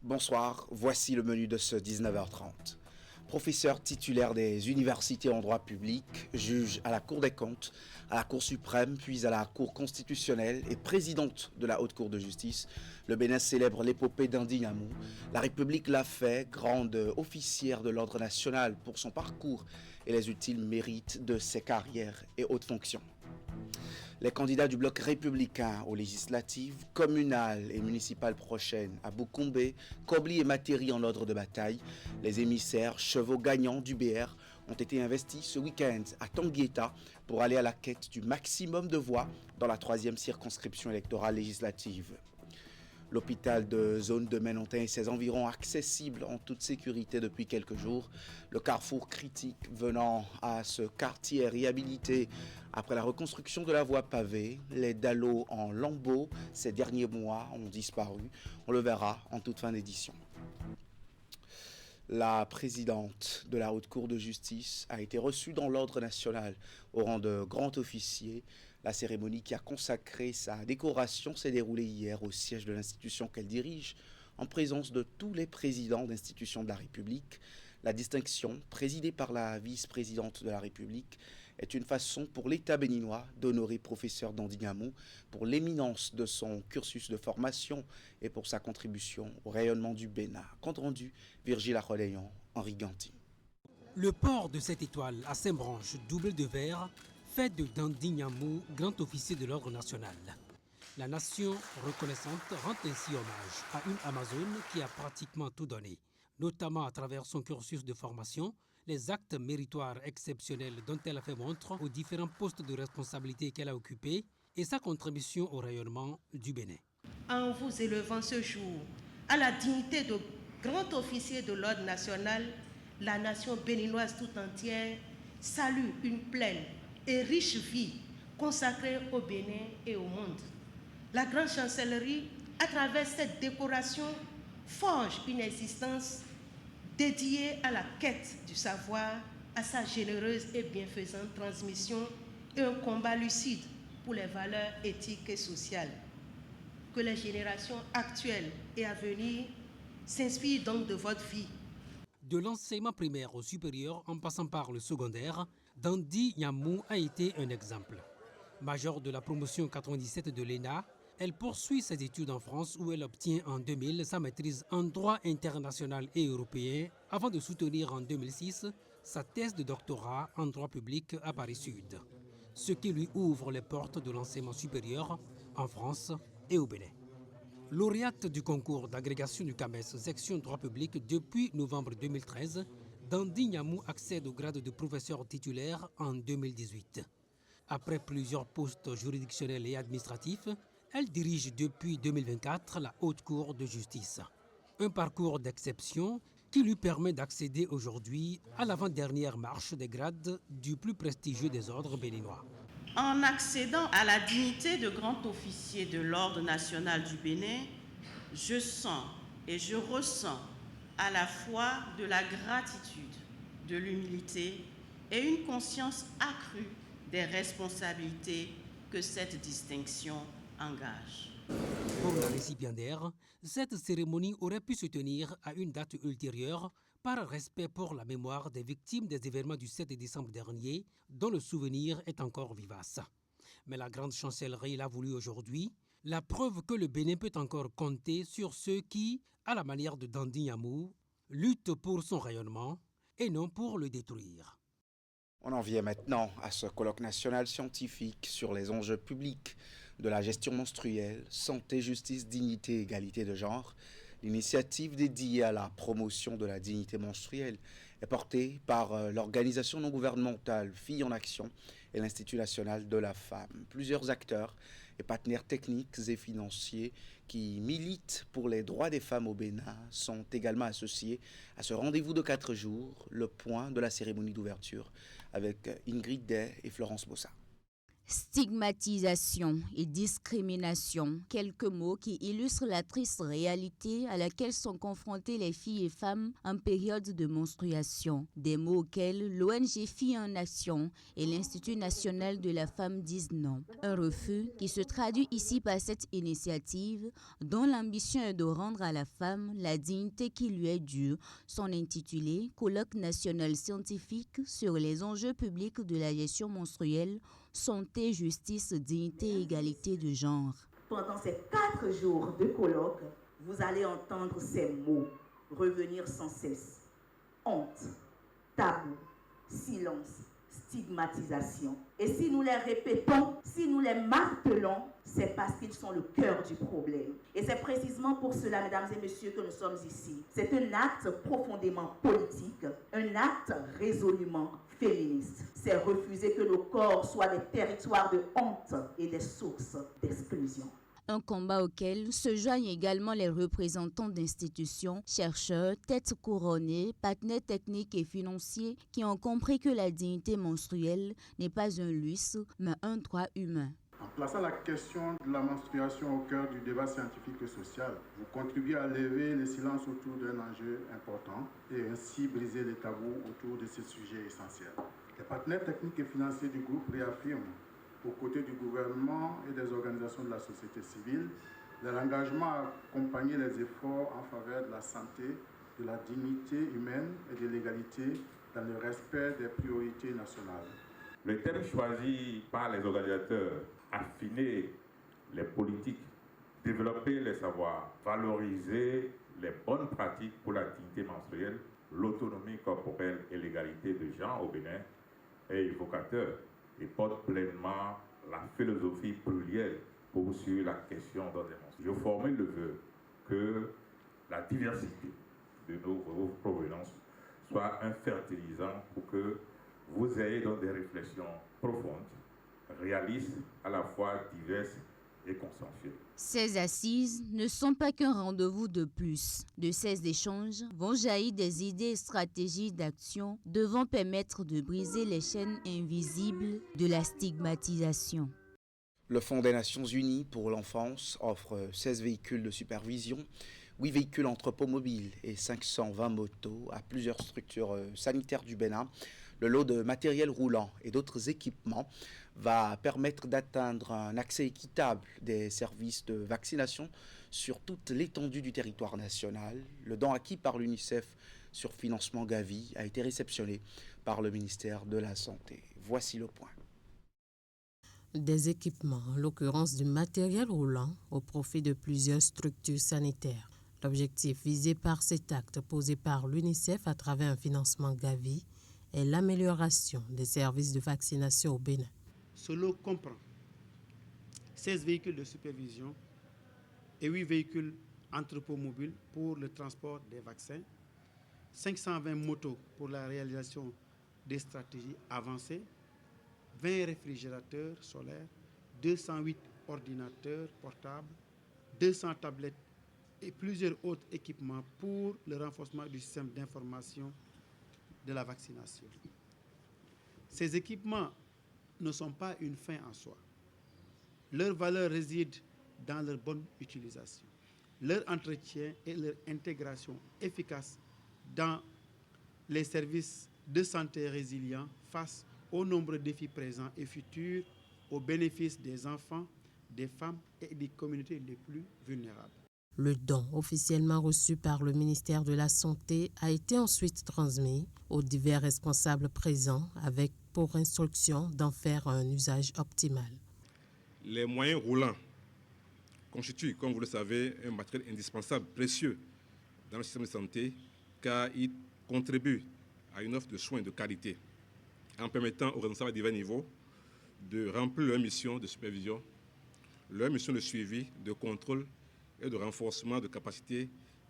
Bonsoir, voici le menu de ce 19h30. Professeur titulaire des universités en droit public, juge à la Cour des comptes, à la Cour suprême, puis à la Cour constitutionnelle et présidente de la Haute Cour de justice, le Bénin célèbre l'épopée d'Andi Nyamou. La République l'a fait, grande officière de l'ordre national pour son parcours et les utiles mérites de ses carrières et hautes fonctions. Les candidats du bloc républicain aux législatives, communales et municipales prochaines à Boukoumbe, Kobli et Materi en ordre de bataille, les émissaires chevaux gagnants du BR ont été investis ce week-end à Tanguieta pour aller à la quête du maximum de voix dans la 3e circonscription électorale législative. L'hôpital de zone de Menontin et ses environs accessibles en toute sécurité depuis quelques jours. Le carrefour critique venant à ce quartier réhabilité après la reconstruction de la voie pavée. Les dallos en lambeaux ces derniers mois ont disparu. On le verra en toute fin d'édition. La présidente de la Haute Cour de justice a été reçue dans l'ordre national au rang de grand officier. La cérémonie qui a consacré sa décoration s'est déroulée hier au siège de l'institution qu'elle dirige, en présence de tous les présidents d'institutions de la République. La distinction, présidée par la vice-présidente de la République, est une façon pour l'État béninois d'honorer professeur Dandi Nyamou pour l'éminence de son cursus de formation et pour sa contribution au rayonnement du Bénin. Compte rendu, Virgile Arroléon, Henri Ganti. Le port de cette étoile à 5 branches doublées de verre fait de Dandi Nyamou grand officier de l'ordre national. La nation reconnaissante rend ainsi hommage à une Amazone qui a pratiquement tout donné, notamment à travers son cursus de formation, les actes méritoires exceptionnels dont elle a fait montre aux différents postes de responsabilité qu'elle a occupés et sa contribution au rayonnement du Bénin. En vous élevant ce jour à la dignité de grand officier de l'ordre national, la nation béninoise tout entière salue une pleine et riche vie consacrée au Bénin et au monde. La grande chancellerie, à travers cette décoration, forge une existence dédiée à la quête du savoir, à sa généreuse et bienfaisante transmission et un combat lucide pour les valeurs éthiques et sociales. Que les générations actuelles et à venir s'inspirent donc de votre vie. De l'enseignement primaire au supérieur en passant par le secondaire, Dandi Nyamou a été un exemple. Majeure de la promotion 97 de l'ENA, elle poursuit ses études en France où elle obtient en 2000 sa maîtrise en droit international et européen avant de soutenir en 2006 sa thèse de doctorat en droit public à Paris-Sud, ce qui lui ouvre les portes de l'enseignement supérieur en France et au Bénin. Lauréate du concours d'agrégation du CAMES section droit public depuis novembre 2013, Dandi Nyamou accède au grade de professeur titulaire en 2018. Après plusieurs postes juridictionnels et administratifs, elle dirige depuis 2024 la Haute Cour de justice. Un parcours d'exception qui lui permet d'accéder aujourd'hui à l'avant-dernière marche des grades du plus prestigieux des ordres béninois. En accédant à la dignité de grand officier de l'ordre national du Bénin, je sens et je ressens à la fois de la gratitude, de l'humilité et une conscience accrue des responsabilités que cette distinction engage. Pour la récipiendaire, cette cérémonie aurait pu se tenir à une date ultérieure par respect pour la mémoire des victimes des événements du 7 décembre dernier, dont le souvenir est encore vivace. Mais la grande chancellerie l'a voulu aujourd'hui, la preuve que le Bénin peut encore compter sur ceux qui, à la manière de Dandi Nyamou, luttent pour son rayonnement et non pour le détruire. On en vient maintenant à ce colloque national scientifique sur les enjeux publics de la gestion menstruelle, santé, justice, dignité, égalité de genre. L'initiative dédiée à la promotion de la dignité menstruelle est portée par l'organisation non gouvernementale Filles en Action et l'Institut national de la femme. Plusieurs acteurs et partenaires techniques et financiers qui militent pour les droits des femmes au Bénin sont également associés à ce rendez-vous de 4 jours, le point de la cérémonie d'ouverture avec Ingrid Day et Florence Bossa. Stigmatisation et discrimination, quelques mots qui illustrent la triste réalité à laquelle sont confrontées les filles et femmes en période de menstruation. Des mots auxquels l'ONG Filles en Action et l'Institut national de la femme disent non. Un refus qui se traduit ici par cette initiative dont l'ambition est de rendre à la femme la dignité qui lui est due. Son intitulé, Colloque national scientifique sur les enjeux publics de la gestion menstruelle, santé, justice, dignité et égalité de genre. Pendant ces 4 jours de colloque, vous allez entendre ces mots revenir sans cesse. Honte, tabou, silence, stigmatisation. Et si nous les répétons, si nous les martelons, c'est parce qu'ils sont le cœur du problème. Et c'est précisément pour cela, mesdames et messieurs, que nous sommes ici. C'est un acte profondément politique, un acte résolument féministe. C'est refuser que nos corps soient des territoires de honte et des sources d'exclusion. Un combat auquel se joignent également les représentants d'institutions, chercheurs, têtes couronnées, partenaires techniques et financiers qui ont compris que la dignité menstruelle n'est pas un luxe, mais un droit humain. En plaçant la question de la menstruation au cœur du débat scientifique et social, vous contribuez à lever le silence autour d'un enjeu important et ainsi briser les tabous autour de ce sujet essentiel. Les partenaires techniques et financiers du groupe réaffirment, aux côtés du gouvernement et des organisations de la société civile, leur engagement à accompagner les efforts en faveur de la santé, de la dignité humaine et de l'égalité dans le respect des priorités nationales. Le thème choisi par les organisateurs, affiner les politiques, développer les savoirs, valoriser les bonnes pratiques pour la dignité menstruelle, l'autonomie corporelle et l'égalité de genre au Bénin, est évocateur et porte pleinement la philosophie plurielle sur la question d'ordre. Je formule le vœu que la diversité de nos provenances soit un fertilisant pour que vous ayez donc des réflexions profondes, réalistes, à la fois diverses et consensuelles. Ces assises ne sont pas qu'un rendez-vous de plus. De ces échanges vont jaillir des idées et stratégies d'action devant permettre de briser les chaînes invisibles de la stigmatisation. Le Fonds des Nations Unies pour l'enfance offre 16 véhicules de supervision, 8 véhicules entrepôts mobiles et 520 motos à plusieurs structures sanitaires du Bénin. Le lot de matériel roulant et d'autres équipements va permettre d'atteindre un accès équitable des services de vaccination sur toute l'étendue du territoire national. Le don acquis par l'UNICEF sur financement Gavi a été réceptionné par le ministère de la Santé. Voici le point. Des équipements, en l'occurrence du matériel roulant, au profit de plusieurs structures sanitaires. L'objectif visé par cet acte posé par l'UNICEF à travers un financement Gavi est l'amélioration des services de vaccination au Bénin. Ce lot comprend 16 véhicules de supervision et 8 véhicules entrepôts mobiles pour le transport des vaccins, 520 motos pour la réalisation des stratégies avancées, 20 réfrigérateurs solaires, 208 ordinateurs portables, 200 tablettes et plusieurs autres équipements pour le renforcement du système d'information de la vaccination. Ces équipements ne sont pas une fin en soi. Leur valeur réside dans leur bonne utilisation, leur entretien et leur intégration efficace dans les services de santé résilients face aux nombreux défis présents et futurs au bénéfice des enfants, des femmes et des communautés les plus vulnérables. Le don officiellement reçu par le ministère de la Santé a été ensuite transmis aux divers responsables présents avec pour instruction d'en faire un usage optimal. Les moyens roulants constituent, comme vous le savez, un matériel indispensable, précieux dans le système de santé car il contribue à une offre de soins de qualité en permettant aux responsables à divers niveaux de remplir leur mission de supervision, leur mission de suivi, de contrôle et de renforcement de capacité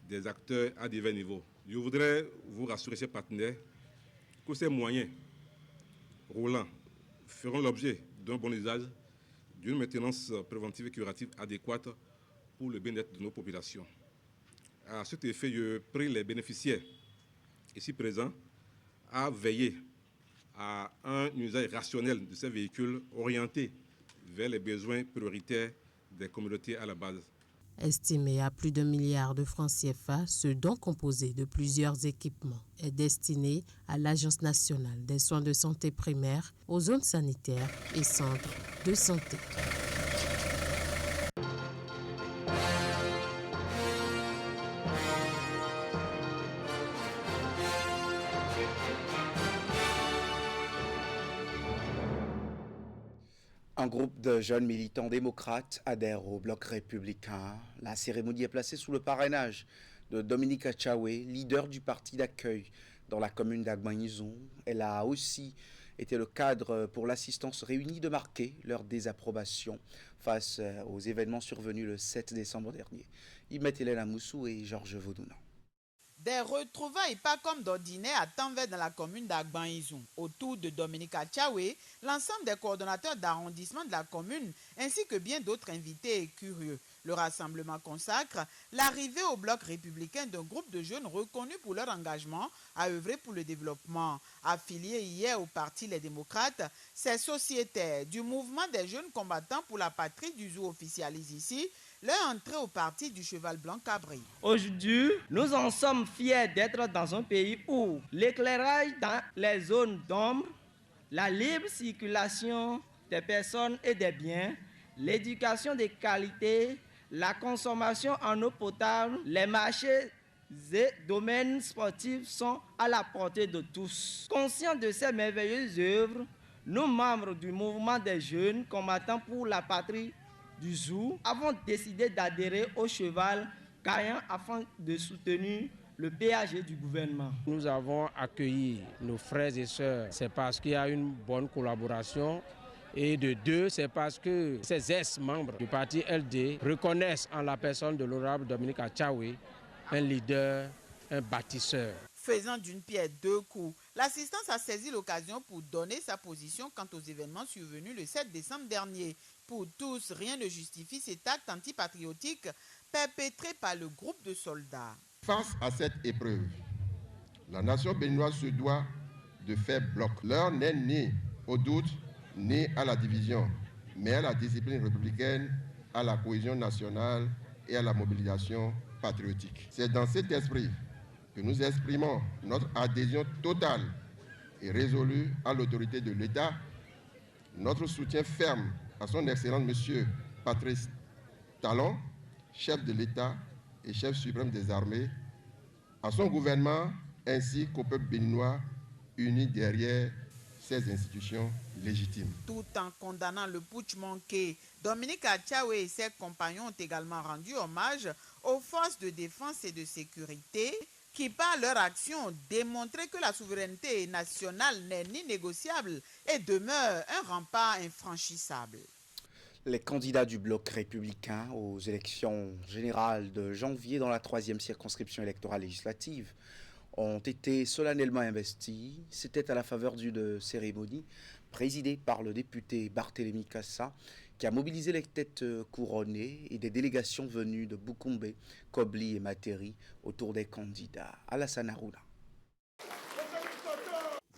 des acteurs à divers niveaux. Je voudrais vous rassurer, chers partenaires, que ces moyens roulants feront l'objet d'un bon usage, d'une maintenance préventive et curative adéquate pour le bien-être de nos populations. À cet effet, je prie les bénéficiaires ici présents à veiller à un usage rationnel de ces véhicules orientés vers les besoins prioritaires des communautés à la base. Estimé à plus d'1 milliard de francs CFA, ce don composé de plusieurs équipements est destiné à l'Agence nationale des soins de santé primaire, aux zones sanitaires et centres de santé. Un groupe de jeunes militants démocrates adhère au bloc républicain. La cérémonie est placée sous le parrainage de Dominique Achaoué, leader du parti d'accueil dans la commune d'Agbanizon. Elle a aussi été le cadre pour l'assistance réunie de marquer leur désapprobation face aux événements survenus le 7 décembre dernier. Imet Hélène Amoussou et Georges Vaudouna. Des retrouvailles pas comme d'ordinaire à Tanvert dans la commune d'Agbanizon. Autour de Dominique Achaoué, l'ensemble des coordonnateurs d'arrondissement de la commune ainsi que bien d'autres invités et curieux. Le rassemblement consacre l'arrivée au bloc républicain d'un groupe de jeunes reconnus pour leur engagement à œuvrer pour le développement. Affiliés hier au parti Les Démocrates, ces sociétaires du mouvement des jeunes combattants pour la patrie du zoo officialisent ici leur entrée au parti du cheval blanc Cabri. Aujourd'hui, nous en sommes fiers d'être dans un pays où l'éclairage dans les zones d'ombre, la libre circulation des personnes et des biens, l'éducation de qualité, la consommation en eau potable, les marchés et domaines sportifs sont à la portée de tous. Conscients de ces merveilleuses œuvres, nous, membres du mouvement des jeunes combattants pour la patrie du zoo, avons décidé d'adhérer au cheval gagnant afin de soutenir le PAG du gouvernement. Nous avons accueilli nos frères et sœurs, c'est parce qu'il y a une bonne collaboration. Et de deux, c'est parce que ces ex-membres du parti LD reconnaissent en la personne de l'honorable Dominique Achaoué un leader, un bâtisseur. Faisant d'une pierre deux coups, l'assistance a saisi l'occasion pour donner sa position quant aux événements survenus le 7 décembre dernier. Pour tous, rien ne justifie cet acte antipatriotique perpétré par le groupe de soldats. Face à cette épreuve, la nation béninoise se doit de faire bloc. L'heure n'est ni au doute, ni à la division, mais à la discipline républicaine, à la cohésion nationale et à la mobilisation patriotique. C'est dans cet esprit que nous exprimons notre adhésion totale et résolue à l'autorité de l'État, notre soutien ferme à son Excellence Monsieur Patrice Talon, chef de l'État et chef suprême des armées, à son gouvernement ainsi qu'au peuple béninois uni derrière ces institutions légitimes. Tout en condamnant le putsch manqué, Dominique Achaoué et ses compagnons ont également rendu hommage aux forces de défense et de sécurité qui, par leur action, ont démontré que la souveraineté nationale n'est ni négociable et demeure un rempart infranchissable. Les candidats du bloc républicain aux élections générales de janvier dans la 3e circonscription électorale législative ont été solennellement investis. C'était à la faveur d'une cérémonie présidée par le député Barthélémy Kassa, qui a mobilisé les têtes couronnées et des délégations venues de Boukoumbe, Kobli et Materi autour des candidats. Alassane Harouna.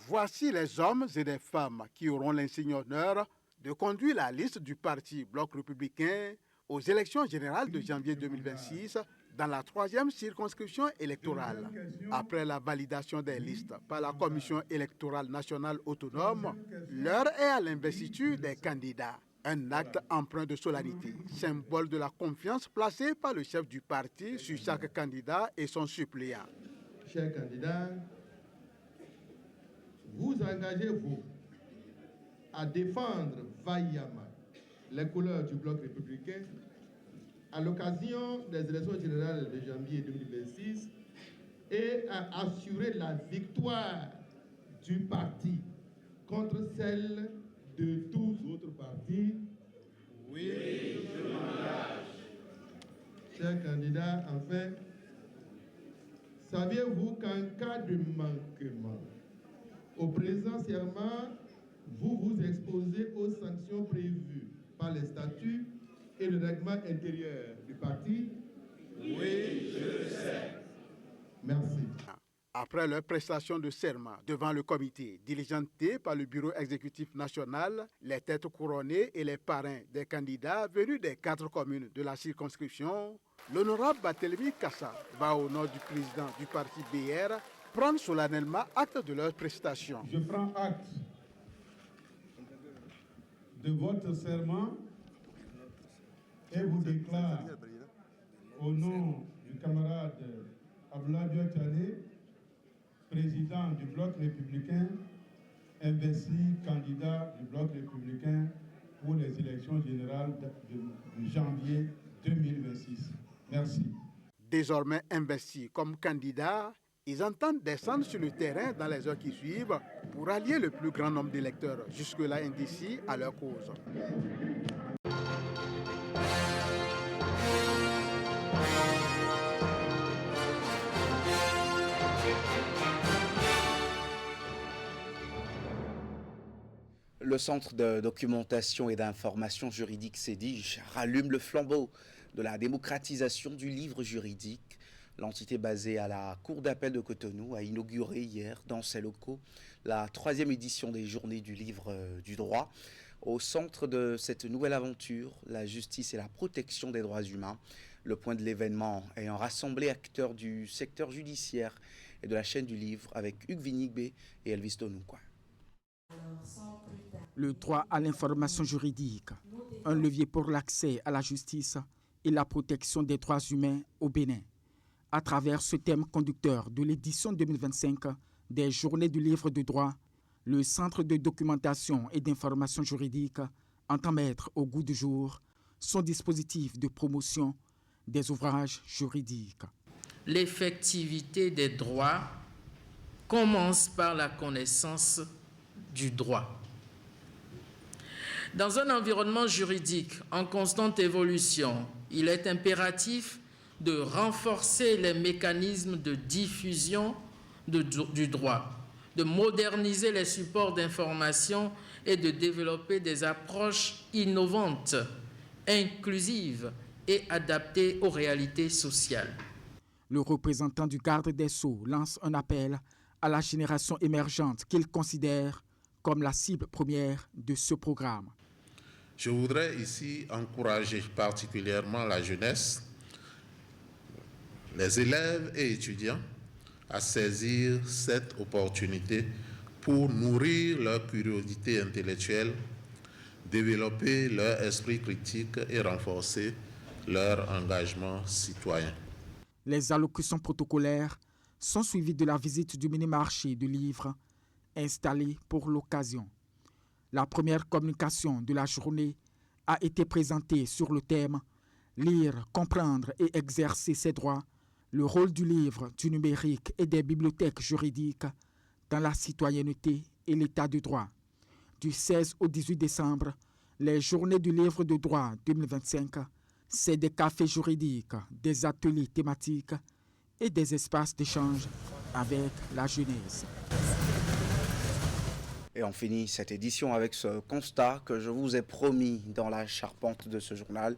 Voici les hommes et les femmes qui auront l'insigne honneur de conduire la liste du parti Bloc républicain aux élections générales de janvier 2026 dans la 3e circonscription électorale. Après la validation des listes par la Commission électorale nationale autonome, l'heure est à l'investiture des candidats. Un acte empreint de solennité, symbole de la confiance placée par le chef du parti sur chaque candidat et son suppléant. Chers candidats, vous engagez-vous à défendre vaillamment les couleurs du bloc républicain à l'occasion des élections générales de janvier 2026 et à assurer la victoire du parti contre celle de tous autres partis? Oui, je m'engage. Chers candidats, enfin, saviez-vous qu'en cas de manquement au présent serment, vous vous exposez aux sanctions prévues par les statuts et le règlement intérieur du parti? Oui, je le sais. Merci. Après leur prestation de serment devant le comité diligenté par le bureau exécutif national, les têtes couronnées et les parrains des candidats venus des 4 communes de la circonscription, l'honorable Barthélemy Kassa va au nom du président du parti BR prendre solennellement acte de leur prestation. Je prends acte de votre serment et vous déclare au nom du camarade Abdoulaye Tchane, président du Bloc républicain, investi candidat du Bloc républicain pour les élections générales de janvier 2026. Merci. Désormais investis comme candidats, ils entendent descendre sur le terrain dans les heures qui suivent pour allier le plus grand nombre d'électeurs jusque-là indécis à leur cause. Le Centre de documentation et d'information juridique CEDIJ rallume le flambeau de la démocratisation du livre juridique. L'entité basée à la Cour d'appel de Cotonou a inauguré hier dans ses locaux la 3e édition des Journées du livre du droit. Au centre de cette nouvelle aventure, la justice et la protection des droits humains. Le point de l'événement ayant rassemblé acteurs du secteur judiciaire et de la chaîne du livre avec Hugues Vinigbe et Elvis Tonoukoua. Le droit à l'information juridique, un levier pour l'accès à la justice et la protection des droits humains au Bénin. À travers ce thème conducteur de l'édition 2025 des Journées du livre de droit, le Centre de documentation et d'information juridique entend mettre au goût du jour son dispositif de promotion des ouvrages juridiques. L'effectivité des droits commence par la connaissance du droit. Dans un environnement juridique en constante évolution, il est impératif de renforcer les mécanismes de diffusion du droit, de moderniser les supports d'information et de développer des approches innovantes, inclusives et adaptées aux réalités sociales. Le représentant du garde des Sceaux lance un appel à la génération émergente qu'il considère comme la cible première de ce programme. Je voudrais ici encourager particulièrement la jeunesse, les élèves et étudiants à saisir cette opportunité pour nourrir leur curiosité intellectuelle, développer leur esprit critique et renforcer leur engagement citoyen. Les allocutions protocolaires sont suivies de la visite du mini-marché du livre installé pour l'occasion. La première communication de la journée a été présentée sur le thème « Lire, comprendre et exercer ses droits, le rôle du livre, du numérique et des bibliothèques juridiques dans la citoyenneté et l'état de droit ». Du 16 au 18 décembre, les Journées du livre de droit 2025, c'est des cafés juridiques, des ateliers thématiques et des espaces d'échange avec la jeunesse. Et on finit cette édition avec ce constat que je vous ai promis dans la charpente de ce journal.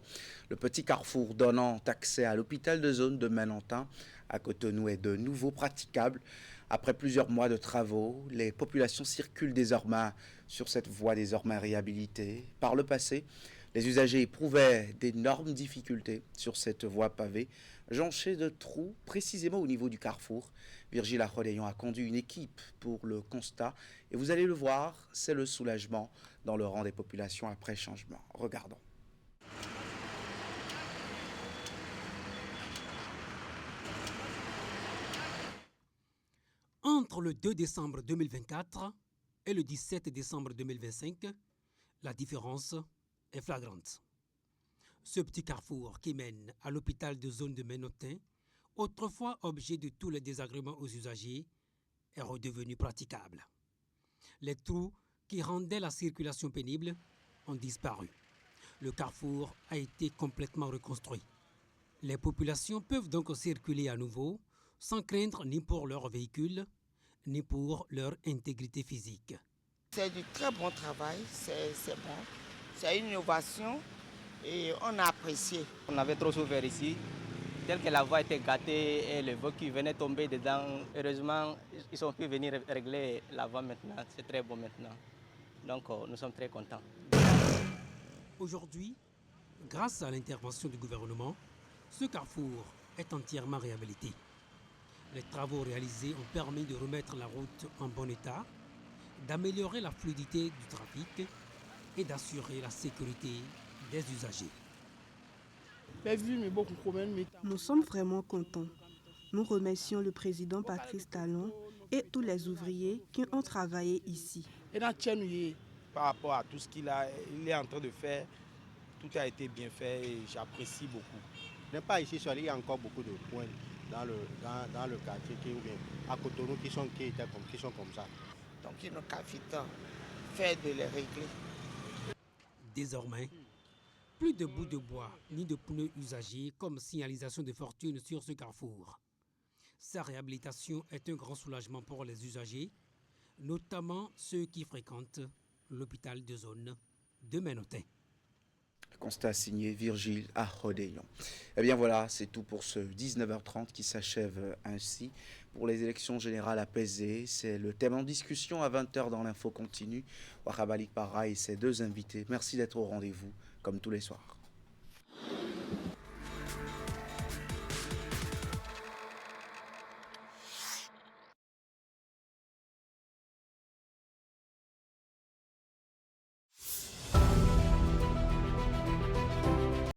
Le petit carrefour donnant accès à l'hôpital de zone de Menantin à Cotonou est de nouveau praticable. Après plusieurs mois de travaux, les populations circulent désormais sur cette voie désormais réhabilitée. Par le passé, les usagers éprouvaient d'énormes difficultés sur cette voie pavée, jonchée de trous précisément au niveau du carrefour. Virgile Acholéon a conduit une équipe pour le constat et vous allez le voir, c'est le soulagement dans le rang des populations après changement. Regardons. Entre le 2 décembre 2024 et le 17 décembre 2025, la différence est flagrante. Ce petit carrefour qui mène à l'hôpital de zone de Menantin, autrefois objet de tous les désagréments aux usagers, est redevenu praticable. Les trous qui rendaient la circulation pénible ont disparu. Le carrefour a été complètement reconstruit. Les populations peuvent donc circuler à nouveau sans craindre ni pour leur véhicule, ni pour leur intégrité physique. C'est du très bon travail, c'est bon. C'est une innovation et on a apprécié. On avait trop souffert ici. tel que la voie était gâtée et le véhicule venait tomber dedans. Heureusement, ils ont pu venir régler la voie maintenant. C'est très beau maintenant. Donc nous sommes très contents. Aujourd'hui, grâce à l'intervention du gouvernement, ce carrefour est entièrement réhabilité. Les travaux réalisés ont permis de remettre la route en bon état, d'améliorer la fluidité du trafic et d'assurer la sécurité des usagers. Nous sommes vraiment contents. Nous remercions le président Patrice Talon et tous les ouvriers qui ont travaillé ici. Par rapport à tout ce qu'il est en train de faire, tout a été bien fait et j'apprécie beaucoup. Ce n'est pas ici seul, il y a encore beaucoup de points dans le quartier à Cotonou qui sont comme ça. Donc il nous qu'à faire de les régler. Désormais, plus de bouts de bois ni de pneus usagés comme signalisation de fortune sur ce carrefour. Sa réhabilitation est un grand soulagement pour les usagers, notamment ceux qui fréquentent l'hôpital de zone de Ménotin. Constat signé Virgile Ahodéon. Eh bien voilà, c'est tout pour ce 19h30 qui s'achève ainsi. Pour les élections générales apaisées, c'est le thème en discussion à 20h dans l'info continue. Wahabalik Para et ses deux invités. Merci d'être au rendez-vous, comme tous les soirs.